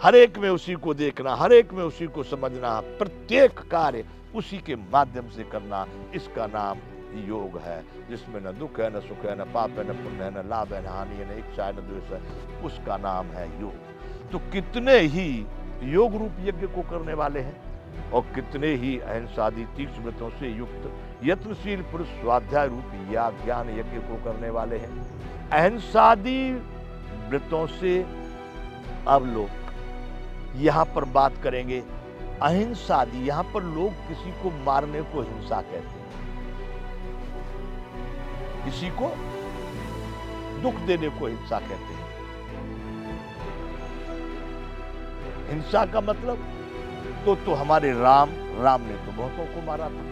हर एक में उसी को देखना, हर एक में उसी को समझना, प्रत्येक कार्य उसी के माध्यम से करना, इसका नाम योग है। जिसमें न दुख है, न सुख है, न पाप है, न पुण्य है, न लाभ है, न हानि है, न इच्छा है, न द्वेष है, उसका नाम है योग। तो कितने ही योग रूप यज्ञ को करने वाले हैं और कितने ही अहिंसादि तीक्ष्ण व्रतों से युक्त यत्नशील पुरुष स्वाध्याय रूप या ज्ञान यज्ञ को करने वाले हैं। अहिंसादि व्रतों से अब लोग यहां पर बात करेंगे। अहिंसादि, यहां पर लोग किसी को मारने को हिंसा कहते हैं, किसी को दुख देने को हिंसा कहते हैं। हिंसा का मतलब तो हमारे राम ने तो बहुतों को मारा था,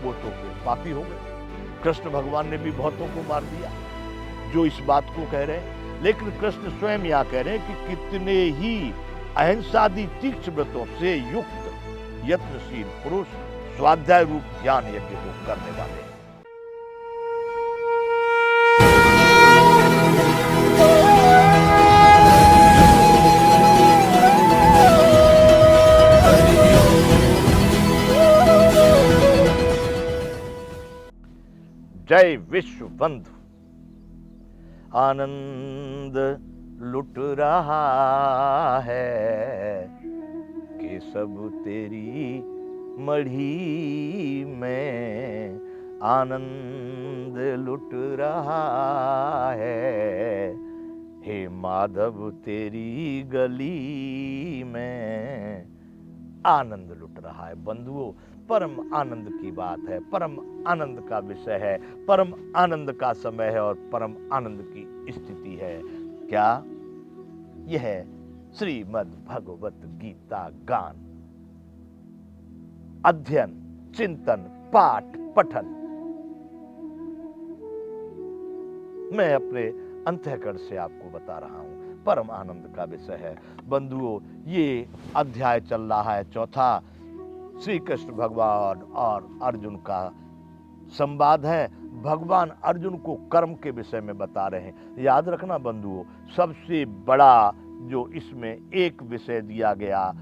वो तो पापी हो गए। कृष्ण भगवान ने भी बहुतों को मार दिया जो इस बात को कह रहे हैं। लेकिन कृष्ण स्वयं यहां कह रहे हैं कि कितने ही अहिंसादि तीक्ष्ण व्रतों से युक्त यत्नशील पुरुष स्वाध्याय रूप ज्ञान यज्ञ को करने वाले हैं। जय विश्व बंधु। आनंद लुट रहा है कि सब तेरी मढ़ी में, आनंद लुट रहा है हे माधव तेरी गली में। आनंद लुट रहा है बंधुओं, परम आनंद की बात है, परम आनंद का विषय है, परम आनंद का समय है और परम आनंद की स्थिति है। क्या? यह श्रीमद् भगवत गीता गान, अध्ययन, चिंतन, पाठ, पठन मैं अपने अंतःकरण से आपको बता रहा हूं, परम आनंद का विषय है। बंधुओं, ये अध्याय चल रहा है चौथा, श्री कृष्ण भगवान और अर्जुन का संवाद है। भगवान अर्जुन को कर्म के विषय में बता रहे हैं। याद रखना बंधुओं, सबसे बड़ा जो इसमें एक विषय दिया गया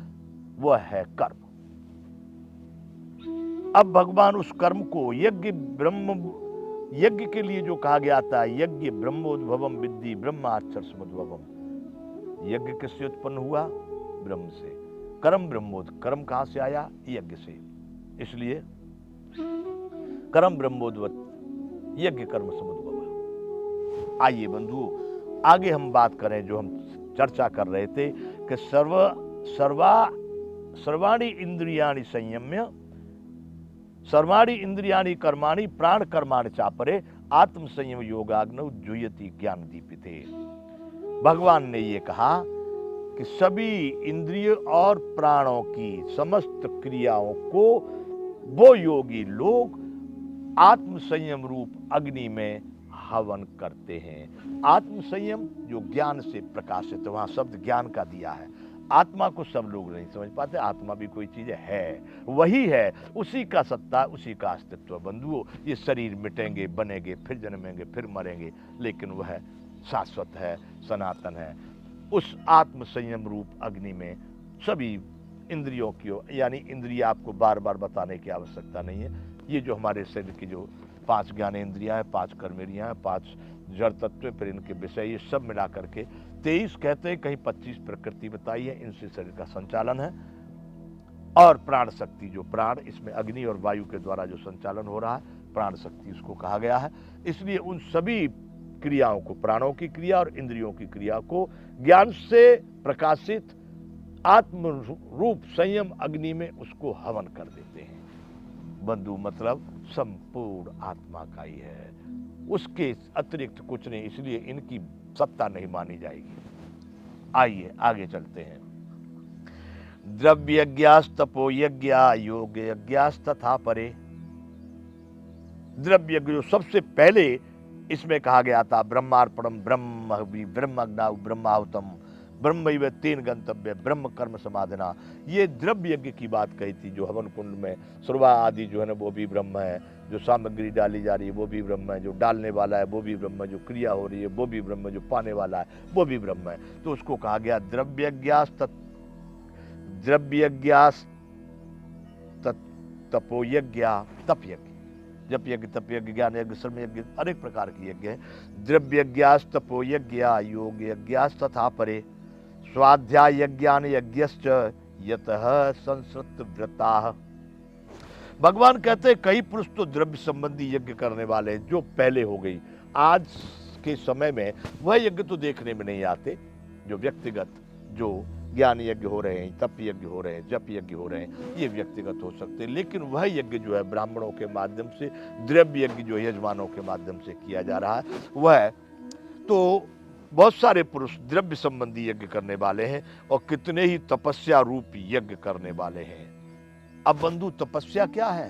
वह है कर्म। अब भगवान उस कर्म को यज्ञ के लिए जो कहा गया था, यज्ञ ब्रह्मोद्भवम विद्धि ब्रह्माक्षर समुद्भवम। यज्ञ किससे उत्पन्न हुआ? ब्रह्म से। कर्म कर्म कहां से आया? यज्ञ से। इसलिए कर्म ब्रह्मोद्भव, यज्ञ कर्म समुद्भव। आइए बंधुओं, आगे हम बात करें जो हम चर्चा कर रहे थे कि सर्वाणि इंद्रियाणि संयम्य, सर्वाणि इंद्रियाणि कर्माणि प्राण कर्माणि चापरे आत्म संयम योगाग्नौ जुह्यति ज्ञान दीपिते। भगवान ने ये कहा कि सभी इंद्रिय और प्राणों की समस्त क्रियाओं को वो योगी लोग आत्म संयम रूप अग्नि में हवन करते हैं। आत्म संयम जो ज्ञान से प्रकाशित, वहां शब्द ज्ञान का दिया है। आत्मा को सब लोग नहीं समझ पाते, आत्मा भी कोई चीज है, वही है, उसी का सत्ता, उसी का अस्तित्व। बंधुओं, ये शरीर मिटेंगे, बनेंगे, फिर जन्मेंगे, फिर मरेंगे, लेकिन वह शाश्वत है, सनातन है। उस आत्म संयम रूप अग्नि में सभी इंद्रियों की, यानी इंद्रिय आपको बार बार बताने की आवश्यकता नहीं है। ये जो हमारे शरीर की जो 5 ज्ञानेंद्रियां हैं, 5 कर्मेंद्रियां हैं, 5 जड़ तत्व, फिर इनके विषय, ये सब मिला करके 23 कहते हैं, कहीं 25 प्रकृति बताई है, इनसे शरीर का संचालन है। और प्राण शक्ति, जो प्राण, इसमें अग्नि और वायु के द्वारा जो संचालन हो रहा है, प्राण शक्ति उसको कहा गया है। इसलिए उन सभी क्रियाओं को, प्राणों की क्रिया और इंद्रियों की क्रिया को ज्ञान से प्रकाशित आत्म रूप संयम अग्नि में उसको हवन कर देते हैं। बंधु, मतलब संपूर्ण आत्मा का ही है, उसके अतिरिक्त कुछ नहीं, इसलिए इनकी सत्ता नहीं मानी जाएगी। आइए आगे चलते हैं। द्रव्य यज्ञास्तपो यज्ञ योग यज्ञास्तथा परे। द्रव्य जो सबसे पहले इसमें कहा गया था, ब्रह्मार्पणम ब्रह्महवि ब्रह्मज्ञाउ ब्रह्माहुतम ब्रह्मैव तेन गंतव्य ब्रह्म कर्म समाधना। ये द्रव्य यज्ञ की बात कही थी, जो हवन कुंड में सुरवा आदि जो है ना वो भी ब्रह्म है, जो सामग्री डाली जा रही है वो भी ब्रह्म है, जो डालने वाला है वो भी ब्रह्म है, जो क्रिया हो रही है वो भी ब्रह्म है, जो पाने वाला है वो भी ब्रह्म है। तो उसको कहा गया द्रव्यज्ञास तपोयज्ञ तप यज्ञ। जप यज्ञ, तप यज्ञ, ज्ञान यज्ञ, श्रम यज्ञ, अनेक प्रकार के यज्ञ है। द्रव्यज्ञास तपोयज्ञ योग यज्ञास तथा परे स्वाध्याय यज्ञान यज्ञश्च यतः संसृत व्रताः। भगवान कहते हैं कई पुरुष तो द्रव्य संबंधी यज्ञ करने वाले हैं, जो पहले हो गई। आज के समय में वह यज्ञ तो देखने में नहीं आते, जो व्यक्तिगत जो ज्ञान यज्ञ हो रहे हैं, तप यज्ञ हो रहे हैं, जप यज्ञ हो रहे हैं, ये व्यक्तिगत हो सकते हैं। लेकिन वह यज्ञ जो है ब्राह्मणों के माध्यम से, द्रव्य यज्ञ जो यजमानों के माध्यम से किया जा रहा है, वह तो बहुत सारे पुरुष द्रव्य संबंधी यज्ञ करने वाले हैं और कितने ही तपस्या रूप यज्ञ करने वाले हैं। अब बंधु तपस्या क्या है,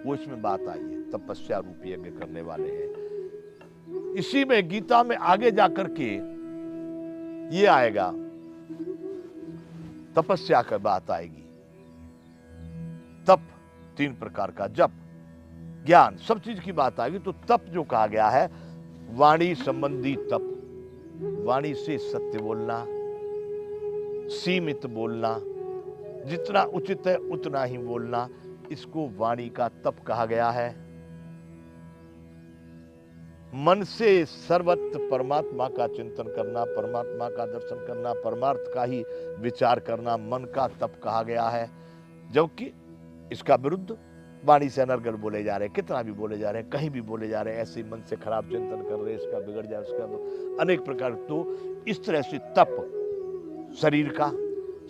वो इसमें बात आई है। तपस्या रूप यज्ञ करने वाले हैं, इसी में गीता में आगे जाकर के ये आएगा, तपस्या का बात आएगी। तप 3 प्रकार का, जप, ज्ञान, सब चीज की बात आएगी। तो तप जो कहा गया है, वाणी संबंधी तप, वाणी से सत्य बोलना, सीमित बोलना, जितना उचित है उतना ही बोलना, इसको वाणी का तप कहा गया है। मन से सर्वत्र परमात्मा का चिंतन करना, परमात्मा का दर्शन करना, परमार्थ का ही विचार करना, मन का तप कहा गया है। जबकि इसका विरुद्ध वाणी से अनर्गल बोले जा रहे हैं, कितना भी बोले जा रहे हैं, कहीं भी बोले जा रहे हैं, ऐसे मन से खराब चिंतन कर रहे हैं, इसका बिगड़ जाए, उसका अनेक प्रकार। तो इस तरह से तप शरीर का,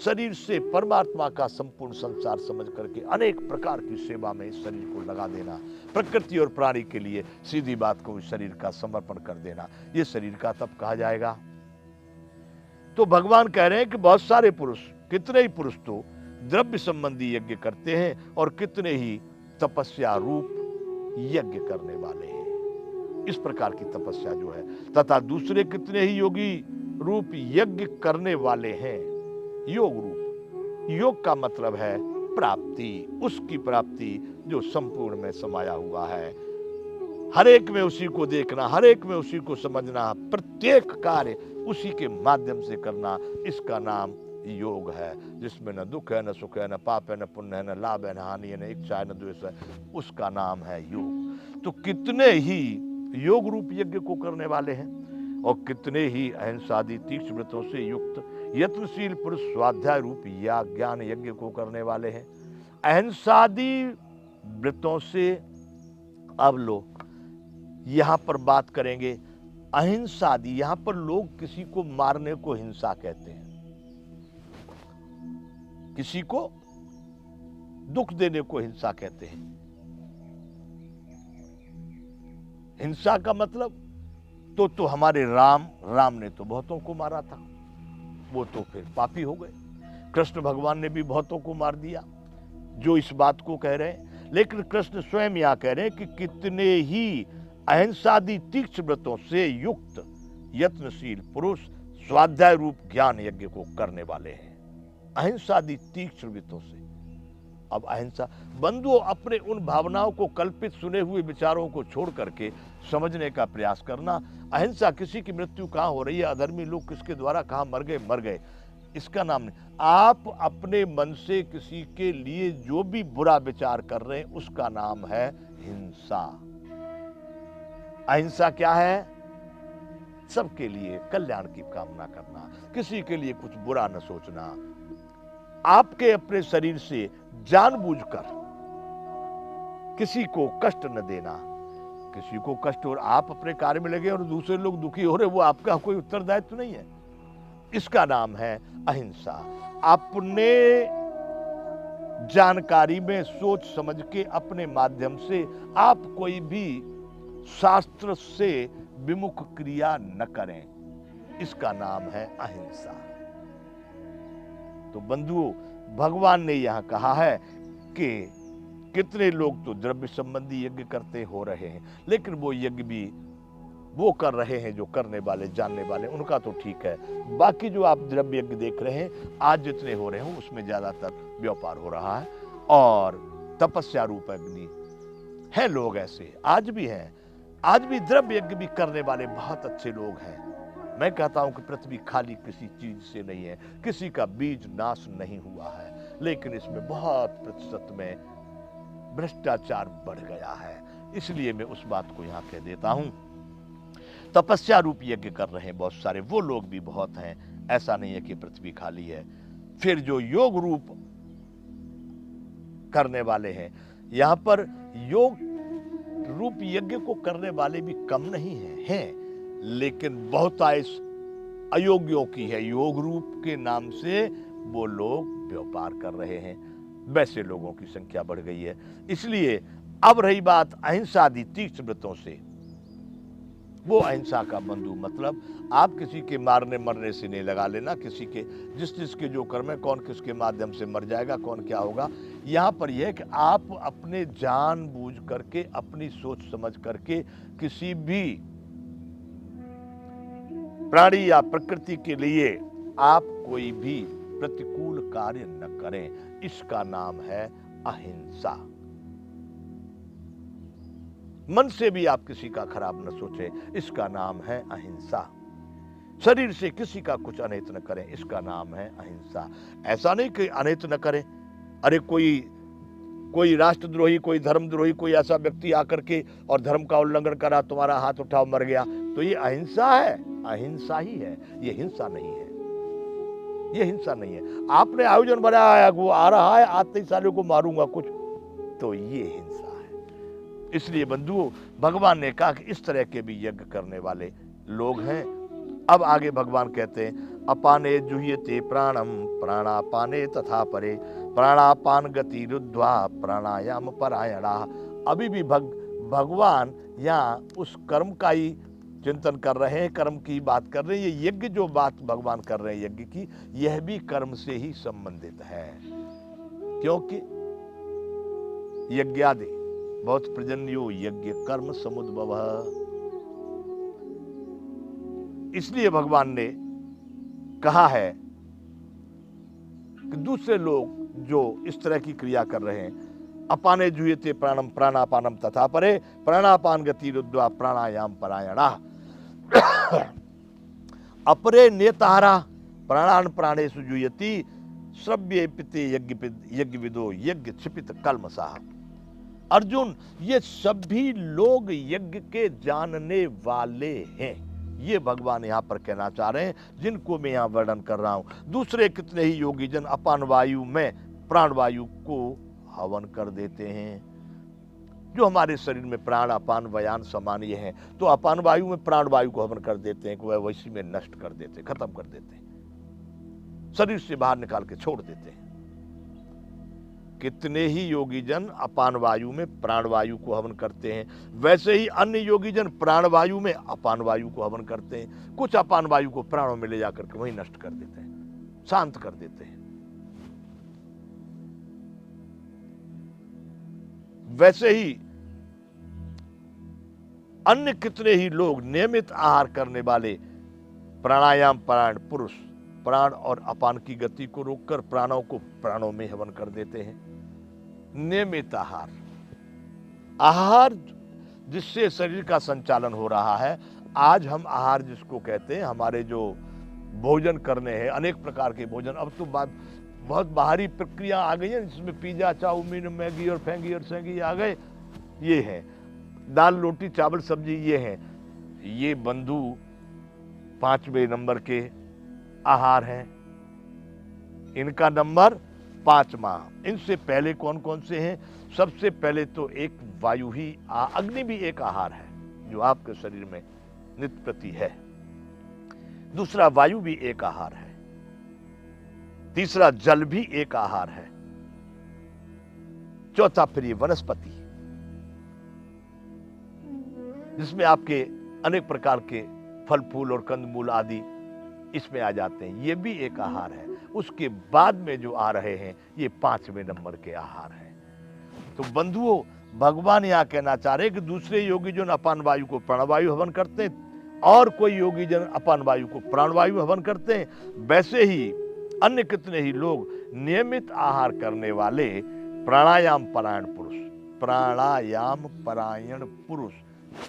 शरीर से परमात्मा का संपूर्ण संसार समझ करके अनेक प्रकार की सेवा में इस शरीर को लगा देना, प्रकृति और प्राणी के लिए सीधी बात को इस शरीर का समर्पण कर देना, ये शरीर का तप कहा जाएगा। तो भगवान कह रहे हैं कि बहुत सारे पुरुष, कितने ही पुरुष तो द्रव्य संबंधी यज्ञ करते हैं और कितने ही तपस्या रूप यज्ञ करने वाले हैं। इस प्रकार की तपस्या जो है, तथा दूसरे कितने ही योगी रूप यज्ञ करने वाले हैं। योग रूप, योग का मतलब है प्राप्ति, उसकी प्राप्ति जो संपूर्ण में समाया हुआ है। हर एक में उसी को देखना, हर एक में उसी को समझना, प्रत्येक कार्य उसी के माध्यम से करना, इसका नाम योग है। जिसमें न दुख है, न सुख है, न पाप है, न पुण्य है, न लाभ है, न हानि है, न इच्छा है, न द्वेष है, उसका नाम है योग। तो कितने ही योग रूप यज्ञ को करने वाले हैं और कितने ही अहिंसादि तीक्ष्ण व्रतों से युक्त यत्नशील पुरुष स्वाध्याय रूप या ज्ञान यज्ञ को करने वाले हैं। अहिंसादि व्रतों से अब लोग यहां पर बात करेंगे। अहिंसादि, यहां पर लोग किसी को मारने को हिंसा कहते हैं, किसी को दुख देने को हिंसा कहते हैं। हिंसा का मतलब तो हमारे राम ने तो बहुतों को मारा था, वो तो फिर पापी हो गए। कृष्ण भगवान ने भी बहुतों को मार दिया, जो इस बात को कह रहे हैं। लेकिन कृष्ण स्वयं यहां कह रहे हैं कि कितने ही अहिंसादि तीक्ष्ण व्रतों से युक्त यत्नशील पुरुष स्वाध्याय रूप ज्ञान यज्ञ को करने वाले हैं। अहिंसादि तीक्ष्ण व्रतों से। अब अहिंसा बंधुओं, अपने उन भावनाओं को, कल्पित सुने हुए विचारों को छोड़ करके समझने का प्रयास करना। अहिंसा, किसी की मृत्यु कहाँ हो रही है, अधर्मी लोग किसके द्वारा कहाँ मर गए, इसका नाम नहीं। आप अपने मन से किसी के लिए जो भी बुरा विचार कर रहे हैं, उसका नाम है हिंसा। अहिंसा क्या है? सबके लिए कल्याण की कामना करना, किसी के लिए कुछ बुरा न सोचना, आपके अपने शरीर से जानबूझकर किसी को कष्ट न देना। किसी को कष्ट हो, आप अपने कार्य में लगे और दूसरे लोग दुखी हो रहे, वो आपका कोई उत्तरदायित्व नहीं है, इसका नाम है अहिंसा। अपने जानकारी में सोच समझ के अपने माध्यम से आप कोई भी शास्त्र से विमुख क्रिया न करें, इसका नाम है अहिंसा। तो बंधुओं, भगवान ने यहां कहा है कि कितने लोग तो द्रव्य संबंधी यज्ञ करते हो रहे हैं, लेकिन वो यज्ञ भी वो कर रहे हैं, जो करने वाले जानने वाले, उनका तो ठीक है। बाकी जो आप द्रव्य यज्ञ देख रहे हैं आज जितने हो रहे हैं उसमें ज्यादातर व्यापार हो रहा है। और तपस्या रूप अग्नि है, लोग ऐसे आज भी हैं, आज भी द्रव्य यज्ञ भी करने वाले बहुत अच्छे लोग हैं। मैं कहता हूं कि पृथ्वी खाली किसी चीज से नहीं है, किसी का बीज नाश नहीं हुआ है, लेकिन इसमें बहुत प्रतिशत में भ्रष्टाचार बढ़ गया है। इसलिए मैं उस बात को यहां कह देता हूं। तपस्या रूप यज्ञ कर रहे हैं बहुत सारे, वो लोग भी बहुत हैं, ऐसा नहीं है कि पृथ्वी खाली है। फिर जो योग रूप करने वाले हैं, यहां पर योग रूप यज्ञ को करने वाले भी कम नहीं हैं, लेकिन बहुतायश अयोग्यों की है। योग रूप के नाम से वो लोग व्यापार कर रहे हैं, वैसे लोगों की संख्या बढ़ गई है। इसलिए अब रही बात अहिंसा आदि तीक्ष्ण व्रतों से, वो अहिंसा का बंधु मतलब आप किसी के मारने मरने से नहीं लगा लेना, किसी के जिस जिसके जो कर्म है, कौन किसके माध्यम से मर जाएगा, कौन क्या होगा। यहाँ पर यह है कि आप अपने जान बूझ करके, अपनी सोच समझ करके किसी भी प्राणी या प्रकृति के लिए आप कोई भी प्रतिकूल कार्य न करें, इसका नाम है अहिंसा। मन से भी आप किसी का खराब न सोचें, इसका नाम है अहिंसा। शरीर से किसी का कुछ अनित न करें, इसका नाम है अहिंसा। ऐसा नहीं कि अनित न करें, अरे कोई राष्ट्रद्रोही, कोई धर्मद्रोही, कोई ऐसा व्यक्ति आकर के और धर्म का उल्लंघन करा, तुम्हारा हाथ उठाओ मर गया, तो ये अहिंसा है, अहिंसा ही है, ये हिंसा नहीं है, ये हिंसा नहीं है। आपने आयोजन बनाया है, वो आ रहा है, आते ही सालों को मारूंगा कुछ, तो ये हिंसा है। इसलिए बंधुओं, भगवान ने कहा कि इस तरह के भी यज्ञ करने वाले लोग हैं। अब आगे भगवान कहते हैं, अपाने जुह्यते प्राणम प्राणापाने तथा परे प्राणापान गति रुद्ध्वा प्राणायाम परायणा। अभी भी भगवान यहाँ उस कर्म का ही चिंतन कर रहे हैं, कर्म की बात कर रहे हैं। ये यज्ञ जो बात भगवान कर रहे हैं यज्ञ की, यह भी कर्म से ही संबंधित है, क्योंकि यज्ञादि बहुत प्रजन्यो यज्ञ कर्म समुद्भवः। इसलिए भगवान ने कहा है कि दूसरे लोग जो इस तरह की क्रिया कर रहे हैं, अपाने जुह्यते प्राणम प्राणापानम तथा परे प्राणापान गति रुद्ध्वा प्राणायाम परायणा अपरे नेतारा प्राणान प्राणेषु जुह्यति श्रव्ये पिते यज्ञ विदो यज्ञ क्षिपित कल्मषाः। अर्जुन, ये सभी लोग यज्ञ के जानने वाले हैं, ये भगवान यहाँ पर कहना चाह रहे हैं, जिनको मैं यहाँ वर्णन कर रहा हूं। दूसरे कितने ही योगी जन अपान वायु में प्राण वायु को हवन कर देते हैं। जो हमारे शरीर में प्राण अपान व्यान सामान्य है, तो अपान वायु में प्राण वायु को हवन कर देते हैं, वह वैसी में नष्ट कर देते हैं, खत्म कर देते हैं, शरीर से बाहर निकाल के छोड़ देते हैं। कितने ही योगी जन अपान वायु में प्राण वायु को हवन करते हैं, वैसे ही अन्य योगी जन प्राण वायु में अपान वायु को हवन करते हैं। कुछ अपान वायु को प्राणों में ले जाकर के वहीं नष्ट कर देते हैं, शांत कर देते हैं। वैसे ही अन्य कितने ही लोग नियमित आहार करने वाले प्राणायाम परायण पुरुष प्राण और अपान की गति को रोककर प्राणों को प्राणों में हवन कर देते हैं। नियमित आहार जिससे शरीर का संचालन हो रहा है। आज हम आहार जिसको कहते हैं, हमारे जो भोजन करने हैं, अनेक प्रकार के भोजन, अब तो बहुत बाहरी प्रक्रिया आ गई है, जिसमें पिज्जा चाउमीन मैगी और फेंगी और सेंगी आ गए। ये है दाल रोटी चावल सब्जी, ये है, ये बंधु 5वें नंबर के आहार हैं। इनका नंबर 5वां। इनसे पहले कौन कौन से हैं? सबसे पहले तो एक वायु ही, अग्नि भी एक आहार है जो आपके शरीर में नित्य प्रति है। दूसरा वायु भी एक आहार है। तीसरा जल भी एक आहार है। चौथा फिर ये वनस्पति, जिसमें आपके अनेक प्रकार के फल फूल और कंदमूल आदि इसमें आ जाते हैं, ये भी एक आहार है। उसके बाद में जो आ रहे हैं ये 5वें नंबर के आहार हैं। तो बंधुओं, भगवान यहाँ कहना चाह रहे कि दूसरे योगी जन अपान वायु को प्राणवायु हवन करते हैं और कोई योगी जन अपान वायु को प्राणवायु हवन करते हैं, वैसे ही अन्य कितने ही लोग नियमित आहार करने वाले प्राणायाम परायण पुरुष, प्राणायाम परायण पुरुष,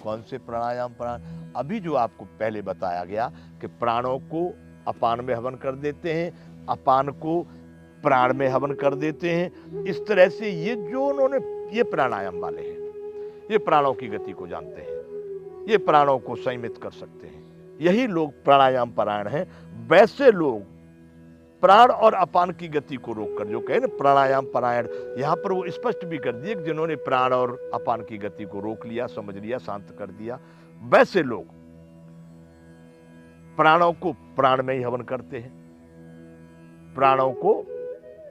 कौन से प्राणायाम परायण? अभी जो आपको पहले बताया गया कि प्राणों को अपान में हवन कर देते हैं, अपान को प्राण में हवन कर देते हैं, इस तरह से ये जो उन्होंने, ये प्राणायाम वाले हैं, ये प्राणों की गति को जानते हैं, ये प्राणों को संयमित कर सकते हैं, यही लोग प्राणायाम परायण हैं। वैसे लोग प्राण और अपान की गति को रोककर, जो कहे ना प्राणायाम परायण, यहां पर वो स्पष्ट भी कर दिए कि जिन्होंने प्राण और अपान की गति को रोक लिया, समझ लिया, शांत कर दिया, वैसे लोग प्राणों को प्राण में ही हवन करते हैं, प्राणों को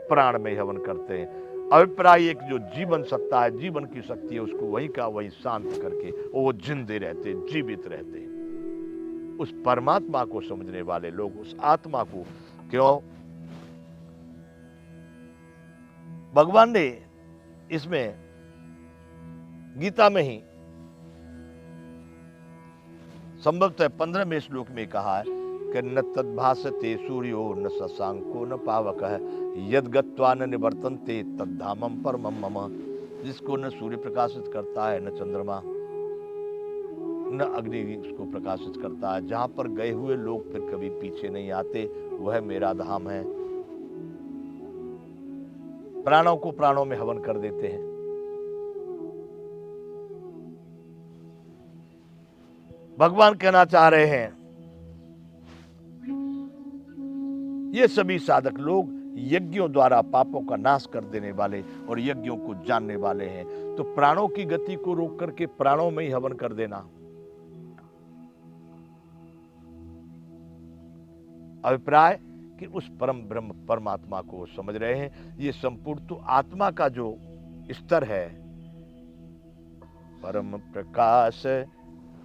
प्राण में ही हवन करते हैं। अभिप्राय एक जो जीवन सत्ता है, जीवन की शक्ति है, उसको वही का वही शांत करके वो जिंदे रहते, जीवित रहते। उस परमात्मा को समझने वाले लोग, उस आत्मा को, क्यों भगवान ने इसमें गीता में ही संभवतः 15वें श्लोक में कहा है कि न तद्भासते सूर्यो न शशांको न पावकः यद गत्वा न निवर्तन्ते तद्धामं परमं मम। जिसको न सूर्य प्रकाशित करता है, न चंद्रमा, न अग्नि उसको प्रकाशित करता है, जहां पर गए हुए लोग फिर कभी पीछे नहीं आते, वह मेरा धाम है। प्राणों को प्राणों में हवन कर देते हैं। भगवान कहना चाह रहे हैं ये सभी साधक लोग यज्ञों द्वारा पापों का नाश कर देने वाले और यज्ञों को जानने वाले हैं। तो प्राणों की गति को रोक करके प्राणों में ही हवन कर देना, अभिप्राय कि उस परम ब्रह्म परमात्मा को समझ रहे हैं। ये संपूर्ण तो आत्मा का जो स्तर है, परम प्रकाश,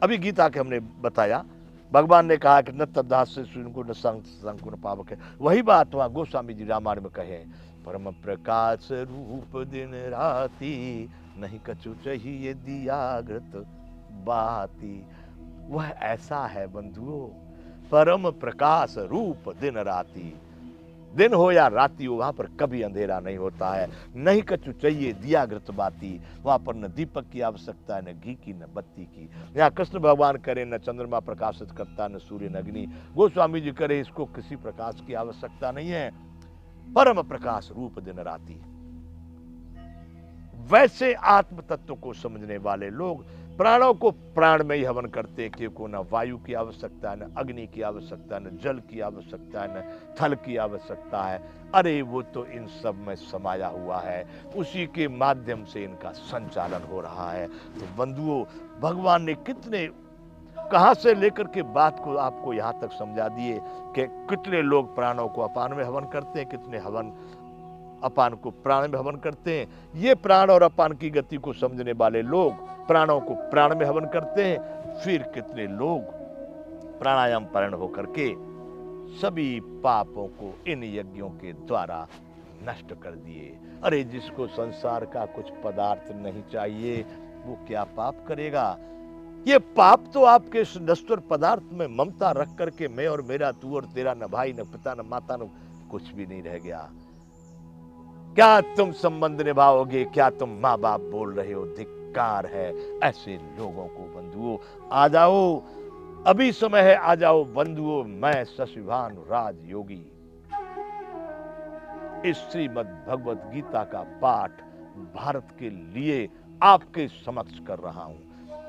अभी गीता के हमने बताया, भगवान ने कहा कि न तद्दास से सूर्य न संकुन पावक है। वही बात वहां गोस्वामी जी रामायण में कहे, परम प्रकाश रूप दिन राती नहीं कछु चाहिए दियागृत बाती। वह ऐसा है बंधुओं, परम प्रकाश रूप दिन राती, दिन हो या राती हो, वहां पर कभी अंधेरा नहीं होता है। नहीं कछु चाहिए दियागृत बाती, वहां पर न दीपक की आवश्यकता है, न घी की, न बत्ती की। यहाँ कृष्ण भगवान करे न चंद्रमा प्रकाशित करता, न सूर्य न अग्नि। गोस्वामी जी करे इसको किसी प्रकाश की आवश्यकता नहीं है, परम प्रकाश रूप दिन राती। वैसे आत्म तत्व को समझने वाले लोग प्राणों को प्राण में ही हवन करते, क्योंकि न वायु की आवश्यकता है, न अग्नि की आवश्यकता है, न जल की आवश्यकता है, न थल की आवश्यकता है। अरे वो तो इन सब में समाया हुआ है, उसी के माध्यम से इनका संचालन हो रहा है। तो बंधुओं, भगवान ने कितने कहां से लेकर के बात को आपको यहां तक समझा दिए कि कितने लोग प्राणों को अपान में हवन करते हैं, कितने हवन अपान को प्राण में हवन करते हैं। ये प्राण और अपान की गति को समझने वाले लोग प्राणों को प्राण में हवन करते हैं। फिर कितने लोग प्राणायाम परायण होकर के सभी पापों को इन यज्ञों के द्वारा नष्ट कर दिए। अरे जिसको संसार का कुछ पदार्थ नहीं चाहिए, वो क्या पाप करेगा? ये पाप तो आपके इस नश्वर पदार्थ में ममता रख करके मैं और मेरा, तू और तेरा, न भाई न पिता न माता न कुछ भी नहीं रह गया। क्या तुम संबंध निभाओगे? क्या तुम माँ बाप बोल रहे हो? धिक्कार है ऐसे लोगों को। बंधुओं आ जाओ, अभी समय है, आ जाओ बंधुओं। मैं शशिभान राज योगी इस श्रीमद् भगवत गीता का पाठ भारत के लिए आपके समक्ष कर रहा हूं।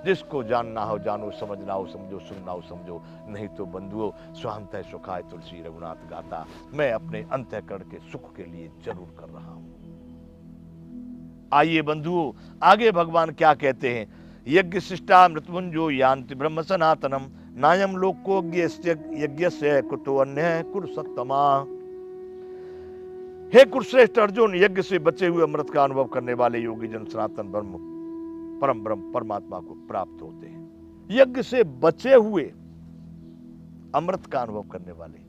जिसको जानना हो जानो, समझना हो समझो, सुनना हो समझो, नहीं तो बंधुओं स्वांतः सुखाय तुलसी रघुनाथ गाता मैं अपने अंतःकरण के सुख के लिए जरूर कर रहा हूं। आइए बंधुओं, आगे भगवान क्या कहते हैं? यज्ञ शिष्टा मृत्युंजो यान्ति ब्रह्म सनातनम नायम लोको यज्ञस्य कुतो अन्य कुरुसत्तमा। हे कुरुश्रेष्ठ अर्जुन, यज्ञ से बचे हुए अमृत का अनुभव करने वाले योगी जन सनातन ब्रह्म परम ब्रह्म परमात्मा को प्राप्त होते हैं। यज्ञ से बचे हुए अमृत का अनुभव करने वाले,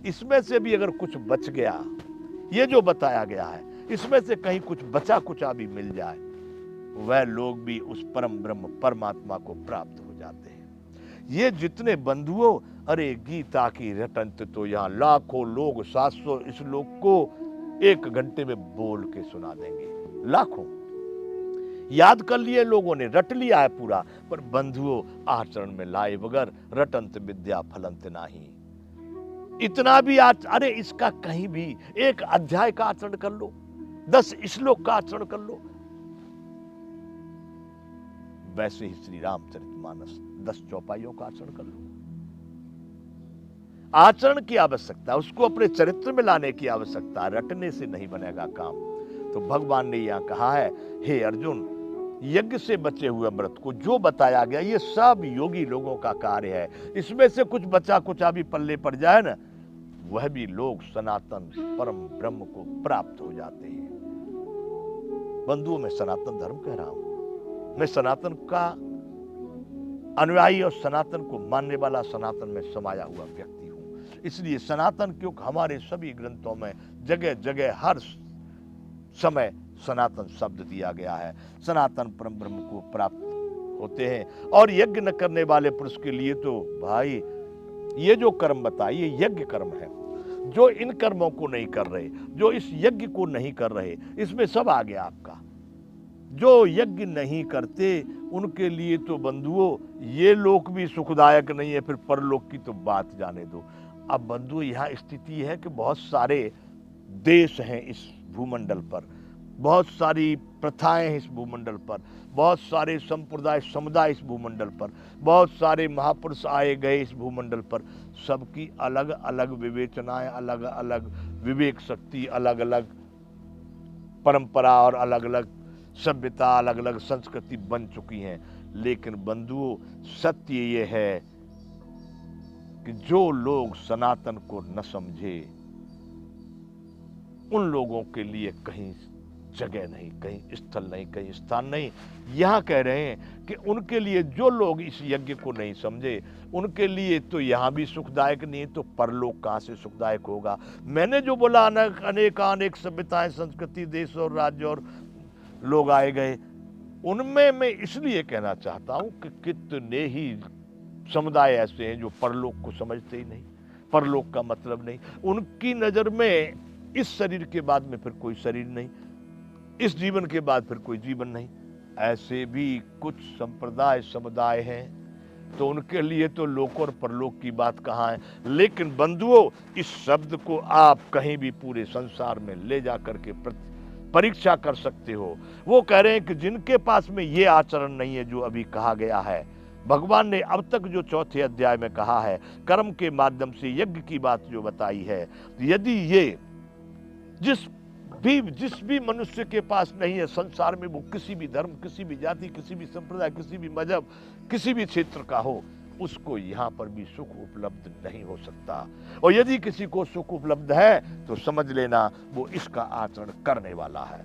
इसमें से भी अगर कुछ बच गया, ये जो बताया गया है इसमें से कहीं कुछ बचा कुचा भी मिल जाए वह लोग भी उस परम ब्रह्म परमात्मा को प्राप्त हो जाते हैं। ये जितने बंधुओं, अरे गीता की रटंत तो यहाँ लाखों लोग 700 श्लोक को 1 घंटे में बोल के सुना देंगे। लाखों याद कर लिए लोगों ने, रट लिया है पूरा, पर बंधुओं आचरण में लाए बगैर रटंत विद्या फलंत नाही। इतना भी अरे इसका कहीं भी 1 अध्याय का आचरण कर लो, 10 श्लोक का आचरण कर लो। वैसे ही श्री रामचरितमानस 10 चौपाइयों का आचरण कर लो। आचरण की आवश्यकता, उसको अपने चरित्र में लाने की आवश्यकता, रटने से नहीं बनेगा काम। तो भगवान ने यहां कहा है, हे अर्जुन, यज्ञ से बचे हुए अमृत को जो बताया गया ये सब योगी लोगों का कार्य है। इसमें से कुछ बचा कुछ भी पल्ले पड़ जाए ना, वह भी लोग सनातन परम ब्रह्म को प्राप्त हो जाते हैं। बंधुओं, मैं सनातन धर्म कह रहा हूं, मैं सनातन का अनुयायी और सनातन को मानने वाला, सनातन में समाया हुआ व्यक्ति हूं। इसलिए सनातन, क्योंकि हमारे सभी ग्रंथों में जगह जगह हर समय सनातन शब्द दिया गया है। सनातन परम ब्रह्म को प्राप्त होते हैं। और यज्ञ न करने वाले पुरुष के लिए तो भाई ये जो कर्म बताए ये यज्ञ कर्म है। जो इन कर्मों को नहीं कर रहे, जो इस यज्ञ को नहीं कर रहे, इसमें सब आ गया आपका। जो यज्ञ नहीं करते उनके लिए तो बंधुओं ये लोक भी सुखदायक नहीं है, फिर परलोक की तो बात जाने दो। अब बंधुओं यहाँ स्थिति है कि बहुत सारे देश हैं इस भूमंडल पर, बहुत सारी प्रथाएं हैं इस भूमंडल पर, बहुत सारे संप्रदाय समुदाय इस भूमंडल पर, बहुत सारे महापुरुष आए गए इस भूमंडल पर। सबकी अलग अलग विवेचनाएं, अलग अलग विवेक शक्ति, अलग अलग परंपरा और अलग अलग सभ्यता, अलग अलग संस्कृति बन चुकी हैं। लेकिन बंधुओं सत्य ये है कि जो लोग सनातन को न समझे उन लोगों के लिए कहीं जगह नहीं, कहीं स्थल नहीं, कहीं स्थान नहीं। यहां कह रहे हैं कि उनके लिए, जो लोग इस यज्ञ को नहीं समझे उनके लिए तो यहां भी सुखदायक नहीं, तो परलोक कहां से सुखदायक होगा। मैंने जो बोला अनेक सभ्यताएं, संस्कृति, देश और राज्य और लोग आए गए, उनमें मैं इसलिए कहना चाहता हूं कि कितने ही समुदाय ऐसे हैं जो परलोक को समझते ही नहीं, परलोक का मतलब नहीं। उनकी नजर में इस शरीर के बाद में फिर कोई शरीर नहीं, इस जीवन के बाद फिर कोई जीवन नहीं। ऐसे भी कुछ संप्रदाय समुदाय हैं, तो उनके लिए तो लोक और परलोक की बात कहाँ है। लेकिन बंधुओं इस शब्द को आप कहीं भी पूरे संसार में ले जाकर के परीक्षा कर सकते हो। वो कह रहे हैं कि जिनके पास में ये आचरण नहीं है जो अभी कहा गया है, भगवान ने अब तक जो 4थे अध्याय में कहा है, कर्म के माध्यम से यज्ञ की बात जो बताई है, यदि ये जिस भी मनुष्य के पास नहीं है संसार में, वो किसी भी धर्म, किसी भी जाति, किसी भी संप्रदाय, किसी भी मजहब, किसी भी क्षेत्र का हो, उसको यहाँ पर भी सुख उपलब्ध नहीं हो सकता। और यदि किसी को सुख उपलब्ध है तो समझ लेना वो इसका आचरण करने वाला है।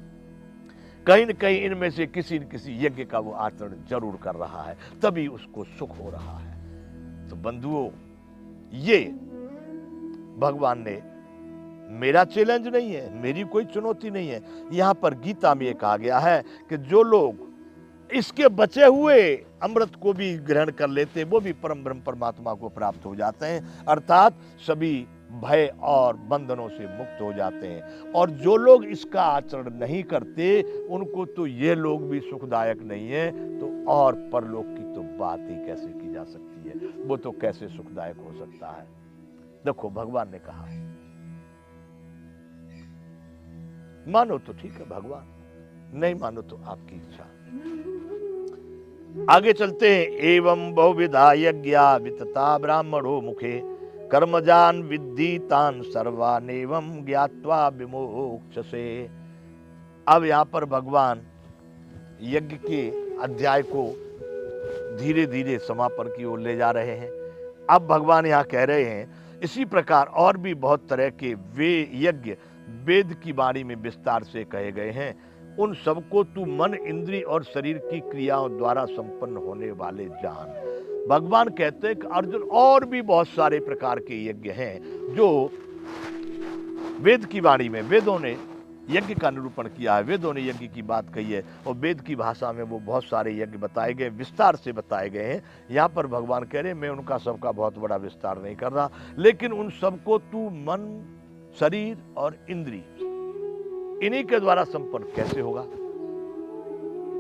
कहीं न कहीं इनमें से किसी न किसी यज्ञ का वो आचरण जरूर कर रहा है, तभी उसको सुख हो रहा है। तो बंधुओं ये भगवान ने, मेरा चैलेंज नहीं है, मेरी कोई चुनौती नहीं है। यहां पर गीता में कहा गया है कि जो लोग इसके बचे हुए अमृत को भी ग्रहण कर लेते वो भी परम ब्रह्म परमात्मा को प्राप्त हो जाते हैं, अर्थात सभी भय और बंधनों से मुक्त हो जाते हैं। और जो लोग इसका आचरण नहीं करते उनको तो ये लोग भी सुखदायक नहीं है, तो और परलोक की तो बात ही कैसे की जा सकती है, वो तो कैसे सुखदायक हो सकता है। देखो भगवान ने कहा, मानो तो ठीक है भगवान, नहीं मानो तो आपकी इच्छा। आगे चलते हैं। एवं बहुविधा यज्ञा वितता ब्राह्मणो मुखे कर्मजान विद्धि तान सर्वानेवं ज्ञात्वा विमोक्षसे। अब यहां पर भगवान यज्ञ के अध्याय को धीरे धीरे समापन की ओर ले जा रहे हैं। अब भगवान यहां कह रहे हैं, इसी प्रकार और भी बहुत तरह के वे यज्ञ वेद की वाणी में विस्तार से कहे गए हैं, उन सबको तू मन, इंद्रिय और शरीर की क्रियाओं द्वारा संपन्न होने वाले जान। भगवान कहते हैं कि अर्जुन और भी बहुत सारे प्रकार के यज्ञ हैं जो वेद की वाणी में, वेदों ने यज्ञ का निरूपण किया है, वेदों ने यज्ञ की बात कही है और वेद की भाषा में वो बहुत सारे यज्ञ बताए गए, विस्तार से बताए गए हैं। यहाँ पर भगवान कह रहे हैं मैं उनका सबका बहुत बड़ा विस्तार नहीं कर रहा, लेकिन उन सबको तू मन, शरीर और इंद्री इन्हीं के द्वारा संपन्न कैसे होगा।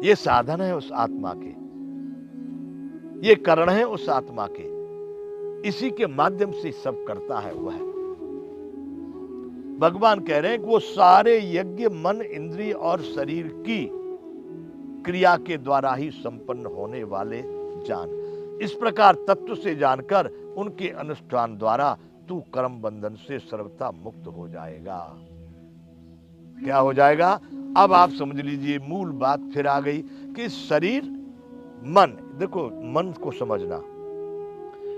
ये साधन है उस आत्मा के, ये करण है उस आत्मा के, इसी के माध्यम से सब करता है वह। भगवान कह रहे हैं कि वो सारे यज्ञ मन, इंद्रिय और शरीर की क्रिया के द्वारा ही संपन्न होने वाले जान। इस प्रकार तत्व से जानकर उनके अनुष्ठान द्वारा तू कर्म बंधन से सर्वथा मुक्त हो जाएगा। क्या हो जाएगा? अब आप समझ लीजिए, मूल बात फिर आ गई कि शरीर मन, देखो मन को समझना,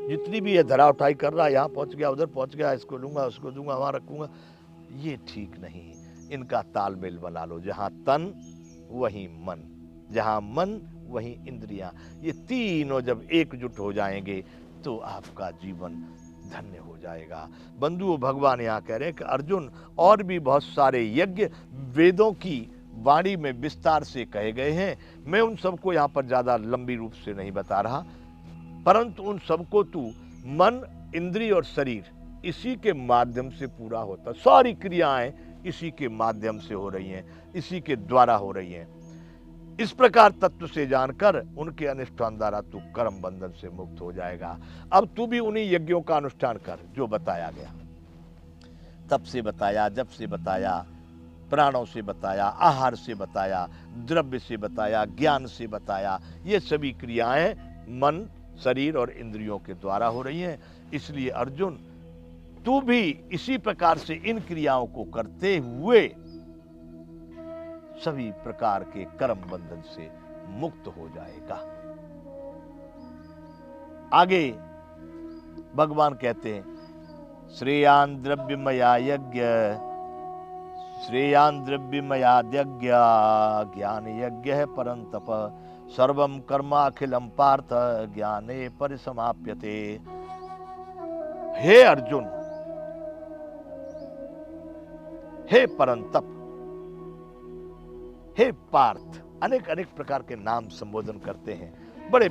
जितनी भी ये धरा उठाई कर रहा है, यहां पहुंच गया, उधर पहुंच गया, इसको लूंगा, उसको दूंगा, वहां रखूंगा, ये ठीक नहीं। इनका तालमेल बना लो, जहां तन वहीं मन, जहां मन वहीं इंद्रियां, ये तीनों जब एकजुट हो जाएंगे तो आपका जीवन धन्य हो जाएगा। बंधुओं, भगवान यहाँ कह रहे हैं कि अर्जुन, और भी बहुत सारे यज्ञ वेदों की वाणी में विस्तार से कहे गए हैं, मैं उन सबको यहाँ पर ज्यादा लंबी रूप से नहीं बता रहा, परंतु उन सबको तू मन, इंद्रिय और शरीर इसी के माध्यम से पूरा होता, सारी क्रियाएं इसी के माध्यम से हो रही हैं, इसी के द्वारा हो रही हैं। इस प्रकार तत्व से जानकर उनके अनुष्ठान द्वारा तू कर्म बंधन से मुक्त हो जाएगा। अब तू भी उन्हीं यज्ञों का अनुष्ठान कर जो बताया गया, तप से बताया, जप से बताया, प्राणों से बताया, आहार से बताया, द्रव्य से बताया, ज्ञान से बताया। ये सभी क्रियाएं मन, शरीर और इंद्रियों के द्वारा हो रही हैं। इसलिए अर्जुन, तू भी इसी प्रकार से इन क्रियाओं को करते हुए सभी प्रकार के कर्म बंधन से मुक्त हो जाएगा। आगे भगवान कहते हैं, श्रेयान द्रव्यमया यज्ञ, श्रेयान द्रव्यमया यज्ञ, ज्ञान यज्ञ है परंतप, सर्वम कर्माखिलम पार्थ ज्ञाने परिसमाप्यते। हे अर्जुन, हे परंतप, हे पार्थ, अनेक अनेक प्रकार के नाम संबोधन करते हैं। बड़े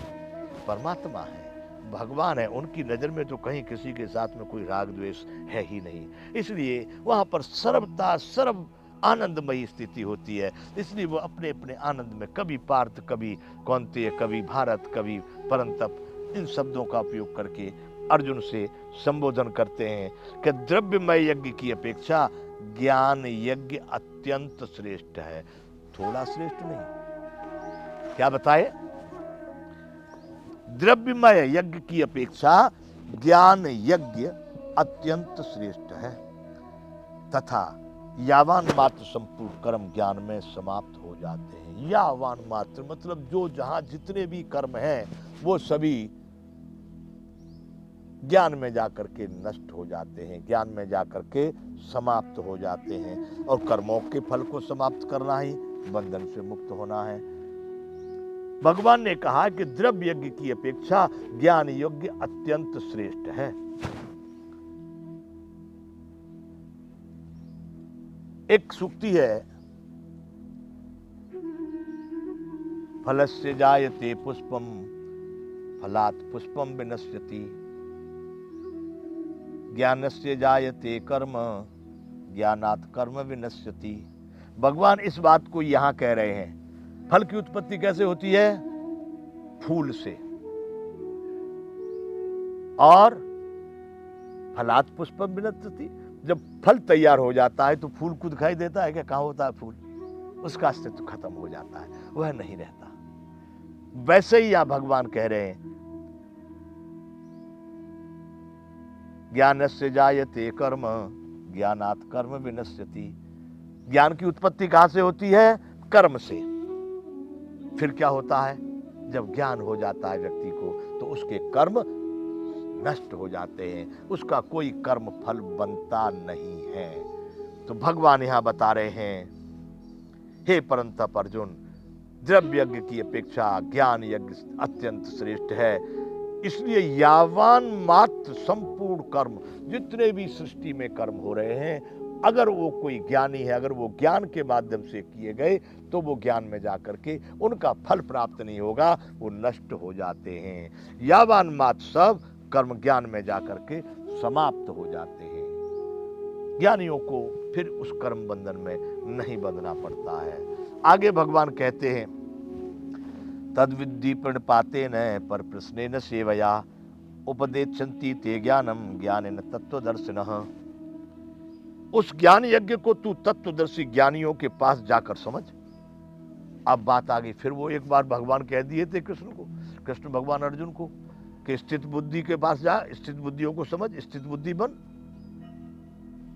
परमात्मा हैं, भगवान है, उनकी नजर में तो कहीं किसी के साथ में कोई राग द्वेष है ही नहीं। इसलिए वहां पर सर्वता सर्व आनंदमयी स्थिति होती है। इसलिए वो अपने अपने आनंद में कभी पार्थ, कभी कौन्तेय, कभी भारत, कभी परंतप, इन शब्दों का उपयोग करके अर्जुन से संबोधन करते हैं कि द्रव्यमय यज्ञ की अपेक्षा ज्ञान यज्ञ अत्यंत श्रेष्ठ है, थोड़ा श्रेष्ठ नहीं। क्या बताए? द्रव्यमय यज्ञ की अपेक्षा ज्ञान यज्ञ अत्यंत श्रेष्ठ है, तथा यावान मात्र संपूर्ण कर्म ज्ञान में समाप्त हो जाते हैं। यावान मात्र मतलब जो जहां जितने भी कर्म हैं वो सभी ज्ञान में जाकर के नष्ट हो जाते हैं, ज्ञान में जाकर के समाप्त हो जाते हैं। और कर्मों के फल को समाप्त करना ही बंधन से मुक्त होना है। भगवान ने कहा कि द्रव्य यज्ञ की अपेक्षा ज्ञान यज्ञ अत्यंत श्रेष्ठ है। एक सूक्ति है, फलस्य जायते पुष्पम फलात् पुष्पम विनश्यति, ज्ञानस्य जायते कर्म ज्ञानात् कर्म विनश्यति। भगवान इस बात को यहां कह रहे हैं। फल की उत्पत्ति कैसे होती है? फूल से। और फलात् पुष्पम विनश्यति, जब फल तैयार हो जाता है तो फूल को दिखाई देता है क्या? कहां होता है फूल? उसका अस्तित्व खत्म हो जाता है, वह नहीं रहता। वैसे ही यहां भगवान कह रहे हैं, ज्ञानस्य जायते कर्म ज्ञानात् कर्म विनश्यति। ज्ञान की उत्पत्ति कहां से होती है? कर्म से। फिर क्या होता है? जब ज्ञान हो जाता है व्यक्ति को तो उसके कर्म नष्ट हो जाते हैं, उसका कोई कर्म फल बनता नहीं है। तो भगवान यहां बता रहे हैं, हे परंतप अर्जुन, द्रव्य यज्ञ की अपेक्षा ज्ञान यज्ञ अत्यंत श्रेष्ठ है। इसलिए यावान मात्र संपूर्ण कर्म, जितने भी सृष्टि में कर्म हो रहे हैं, अगर वो कोई ज्ञानी है, अगर वो ज्ञान के माध्यम से किए गए तो वो ज्ञान में जाकर के उनका फल प्राप्त नहीं होगा, वो नष्ट हो जाते हैं। यावान मात सब कर्म ज्ञान में जाकर के समाप्त हो जाते हैं। ज्ञानियों को फिर उस कर्म बंधन में नहीं बंधना पड़ता है। आगे भगवान कहते हैं, तद्विद्धि प्रणपाते न पर प्रश्ने न सेवया उपदेशन्ति ते ज्ञानम ज्ञानेन तत्वदर्शिनः। उस ज्ञान यज्ञ को तू तत्वदर्शी ज्ञानियों के पास जाकर समझ। अब बात आ गई, फिर वो एक बार भगवान कह दिए थे कृष्ण को, कृष्ण भगवान अर्जुन को, कि स्थित बुद्धि के पास जा, स्थित बुद्धियों को समझ, स्थित बुद्धि बन।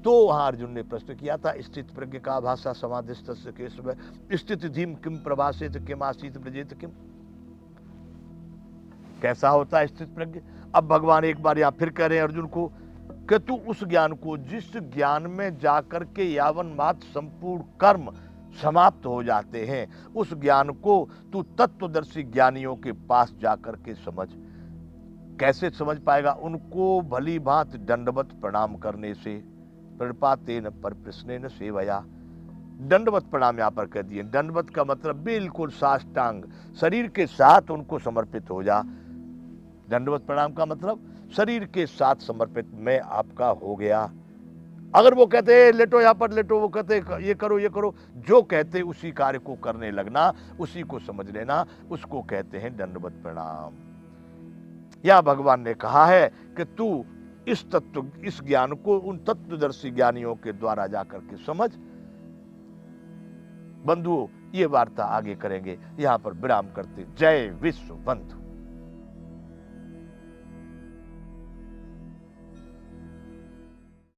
तो वहां अर्जुन ने प्रश्न किया था, स्थित प्रज्ञ का भाषा समाधिस्थ केशव स्थित धीम किम प्रभाषेत किम आसीत ब्रजेत किम। कैसा होता है स्थित प्रज्ञ? अब भगवान एक बार यहां फिर कह रहे हैं अर्जुन को कि तू उस ज्ञान को, जिस ज्ञान में जाकर के यावन मात्र संपूर्ण कर्म समाप्त हो जाते हैं, उस ज्ञान को तू तत्वदर्शी ज्ञानियों के पास जाकर के समझ। कैसे समझ पाएगा? उनको भली भांति दंडवत प्रणाम करने से, प्रणपातेन पर प्रश्नेन सेवया। दंडवत प्रणाम यहां पर कह दिए। दंडवत का मतलब बिल्कुल साष्टांग, शरीर के साथ उनको समर्पित हो जा। दंडवत प्रणाम का मतलब शरीर के साथ समर्पित मैं आपका हो गया। अगर वो कहते लेटो यहां पर लेटो, वो कहते ये करो, जो कहते उसी कार्य को करने लगना, उसी को समझ लेना, उसको कहते हैं दंडवत प्रणाम। या भगवान ने कहा है कि तू इस ज्ञान को उन तत्वदर्शी ज्ञानियों के द्वारा जाकर के समझ। बंधुओं, ये वार्ता आगे करेंगे, यहां पर विराम करते। जय विश्व बंधु।